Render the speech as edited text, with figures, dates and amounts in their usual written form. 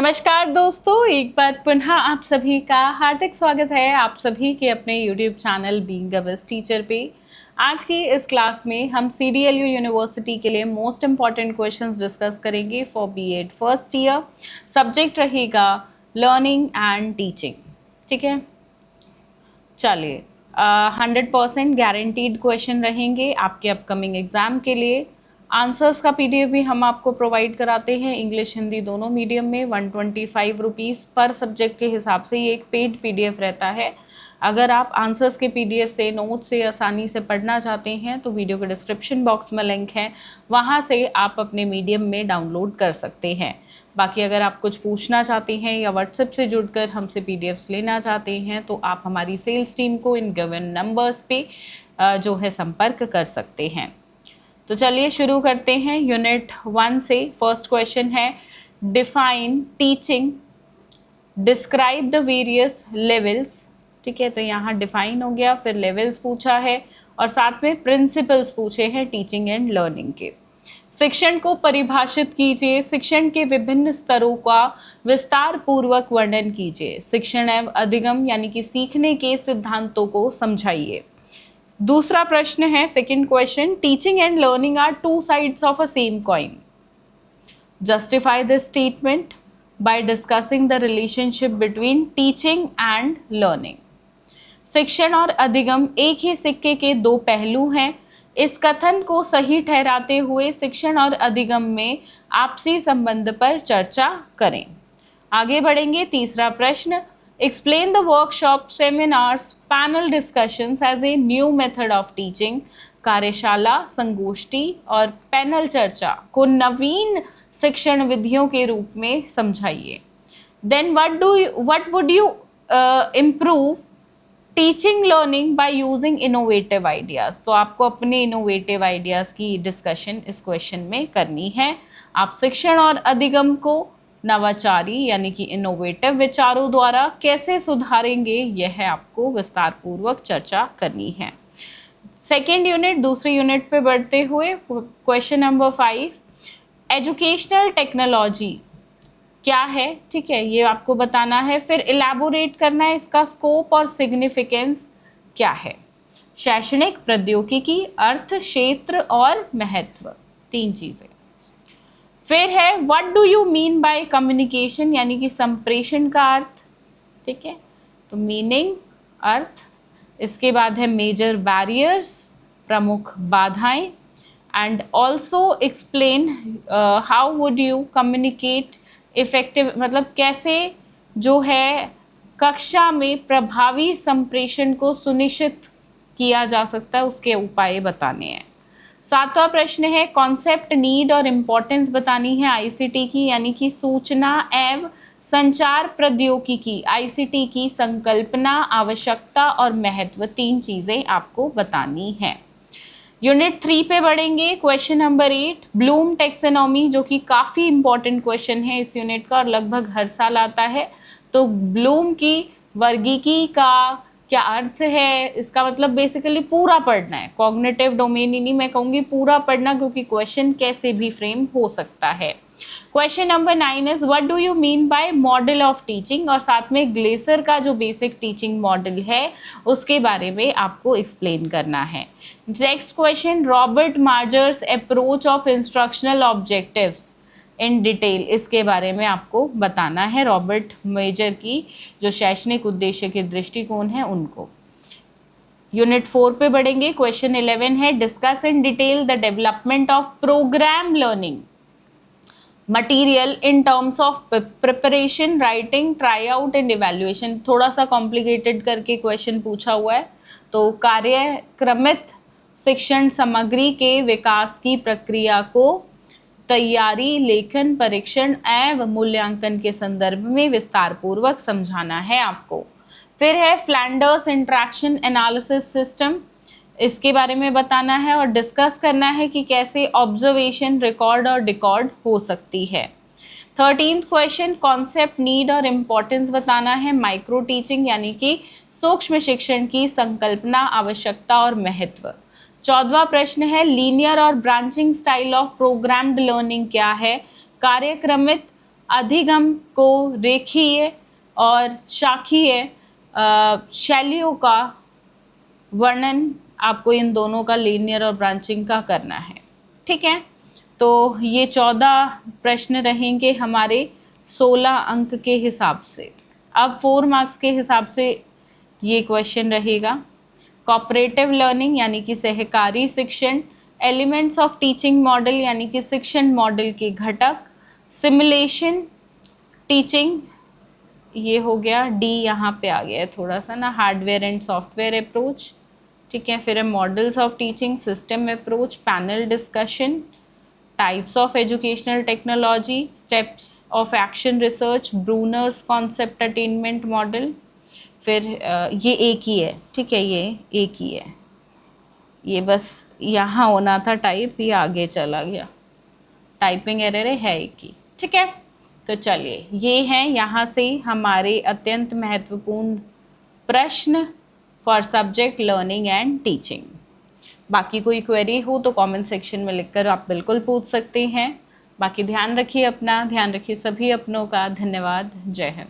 नमस्कार दोस्तों, एक बार पुनः आप सभी का हार्दिक स्वागत है आप सभी के अपने YouTube channel being a best teacher पे। आज की इस क्लास में हम CDLU यूनिवर्सिटी के लिए मोस्ट इम्पॉर्टेंट क्वेश्चंस डिस्कस करेंगे for B.Ed first year. Subject रहेगा लर्निंग एंड टीचिंग। ठीक है, चलिए 100% गारंटीड क्वेश्चन रहेंगे आपके अपकमिंग एग्जाम के लिए। आंसर्स का PDF भी हम आपको प्रोवाइड कराते हैं, इंग्लिश हिंदी दोनों मीडियम में। 125 रुपीज़ पर सब्जेक्ट के हिसाब से ये एक पेड PDF रहता है। अगर आप आंसर्स के PDF से, नोट से आसानी से पढ़ना चाहते हैं तो वीडियो के डिस्क्रिप्शन बॉक्स में लिंक है, वहाँ से आप अपने मीडियम में डाउनलोड कर सकते हैं। बाकी अगर आप कुछ पूछना चाहते हैं या व्हाट्सएप से जुड़कर हमसे PDFs लेना चाहते हैं तो आप हमारी सेल्स टीम को इन गिवन नंबर्स पे जो है संपर्क कर सकते हैं। तो चलिए शुरू करते हैं यूनिट 1 से। फर्स्ट क्वेश्चन है define teaching, describe the various levels. ठीक है, तो यहाँ डिफाइन हो गया, फिर लेवल्स पूछा है और साथ में प्रिंसिपल्स पूछे हैं टीचिंग एंड लर्निंग के। शिक्षण को परिभाषित कीजिए, शिक्षण के विभिन्न स्तरों का विस्तार पूर्वक वर्णन कीजिए, शिक्षण एवं अधिगम यानी कि सीखने के सिद्धांतों को समझाइए। दूसरा प्रश्न है second question, teaching and learning are two sides of a same coin, justify this statement by discussing the relationship between teaching and learning. शिक्षण और अधिगम एक ही सिक्के के दो पहलू हैं। इस कथन को सही ठहराते हुए शिक्षण और अधिगम में आपसी संबंध पर चर्चा करें। आगे बढ़ेंगे, तीसरा प्रश्न, explain the workshop, seminars, panel discussions as a new method of teaching. कार्यशाला, संगोष्ठी और पैनल चर्चा को नवीन शिक्षण विधियों के रूप में समझाइए। Then what would you improve teaching learning by using innovative ideas. तो आपको अपने इनोवेटिव आइडियाज की डिस्कशन इस क्वेश्चन में करनी है। आप शिक्षण और अधिगम को नवाचारी यानी कि इनोवेटिव विचारों द्वारा कैसे सुधारेंगे, यह आपको विस्तार पूर्वक चर्चा करनी है। सेकेंड यूनिट, दूसरी यूनिट पे बढ़ते हुए क्वेश्चन नंबर 5, एजुकेशनल टेक्नोलॉजी क्या है। ठीक है, ये आपको बताना है। फिर इलैबोरेट करना है, इसका स्कोप और सिग्निफिकेंस क्या है। शैक्षणिक प्रौद्योगिकी, अर्थ, क्षेत्र और महत्व, तीन चीजें। फिर है what do you mean by communication यानी कि संप्रेषण का अर्थ। ठीक है, तो मीनिंग, अर्थ। इसके बाद है मेजर बैरियर्स, प्रमुख बाधाएं, and also explain how would you communicate effective, मतलब कैसे जो है कक्षा में प्रभावी संप्रेषण को सुनिश्चित किया जा सकता है, उसके उपाय बताने हैं। सातवां प्रश्न है कॉन्सेप्ट, नीड और इम्पोर्टेंस बतानी है ICT की, यानी कि सूचना एवं संचार प्रौद्योगिकी ICT की संकल्पना, आवश्यकता और महत्व, तीन चीजें आपको बतानी है। यूनिट 3 पे बढ़ेंगे, क्वेश्चन नंबर 8, ब्लूम टेक्सोनॉमी, जो कि काफ़ी इंपॉर्टेंट क्वेश्चन है इस यूनिट का और लगभग हर साल आता है। तो ब्लूम की वर्गीकी का क्या अर्थ है, इसका मतलब बेसिकली पूरा पढ़ना है, कॉग्निटिव डोमेन ही नहीं, मैं कहूँगी पूरा पढ़ना, क्योंकि क्वेश्चन कैसे भी फ्रेम हो सकता है। Question number 9 is what do you mean by model of teaching, और साथ में ग्लेसर का जो बेसिक टीचिंग मॉडल है उसके बारे में आपको एक्सप्लेन करना है। Next question, Robert Mager's approach of instructional objectives in detail, इसके बारे में आपको बताना है, रॉबर्ट मेजर की जो शैक्षणिक उद्देश्य के दृष्टिकोण है उनको। यूनिट 4 पे बढ़ेंगे, क्वेश्चन 11 है discuss in detail the development of programme learning material in terms of preparation, writing, try out and evaluation. थोड़ा सा कॉम्प्लिकेटेड करके क्वेश्चन पूछा हुआ है। तो कार्यक्रमित शिक्षण सामग्री के विकास की प्रक्रिया को तैयारी, लेखन, परीक्षण एवं मूल्यांकन के संदर्भ में विस्तार पूर्वक समझाना है आपको। फिर है फ्लैंडर्स इंटरैक्शन एनालिसिस सिस्टम, इसके बारे में बताना है और डिस्कस करना है कि कैसे ऑब्जर्वेशन, रिकॉर्ड और डिकॉर्ड हो सकती है। 13th क्वेश्चन, कॉन्सेप्ट, नीड और इम्पोर्टेंस बताना है, माइक्रो टीचिंग यानी कि सूक्ष्म शिक्षण की संकल्पना, आवश्यकता और महत्व। 14वां प्रश्न है लीनियर और branching style of programmed learning क्या है, कार्यक्रमित अधिगम को रेखीय और शाखीय शैलियों का वर्णन आपको इन दोनों का लीनियर और ब्रांचिंग का करना है। ठीक है, तो ये 14 प्रश्न रहेंगे हमारे 16 अंक के हिसाब से। अब 4 मार्क्स के हिसाब से ये क्वेश्चन रहेगा। कोऑपरेटिव लर्निंग यानी कि सहकारी शिक्षण, एलिमेंट्स ऑफ टीचिंग मॉडल यानी कि शिक्षण मॉडल के घटक, सिमुलेशन टीचिंग, ये हो गया डी, यहाँ पे आ गया है थोड़ा सा ना, हार्डवेयर एंड सॉफ्टवेयर अप्रोच। ठीक है, फिर है models of teaching, system approach, panel discussion, types of educational technology, steps of action research, Brunner's concept attainment model. फिर ये एक ही है, ठीक है, ये एक ही है, ये बस यहाँ होना था टाइप, ये आगे चला गया, टाइपिंग एरर है एक ही। ठीक है, तो चलिए ये हैं यहाँ से हमारे अत्यंत महत्वपूर्ण प्रश्न for subject learning and teaching. बाकी कोई क्वेरी हो तो कमेंट सेक्शन में लिखकर आप बिल्कुल पूछ सकते हैं। बाकी ध्यान रखिए अपना, ध्यान रखिए सभी अपनों का। धन्यवाद। जय हिंद।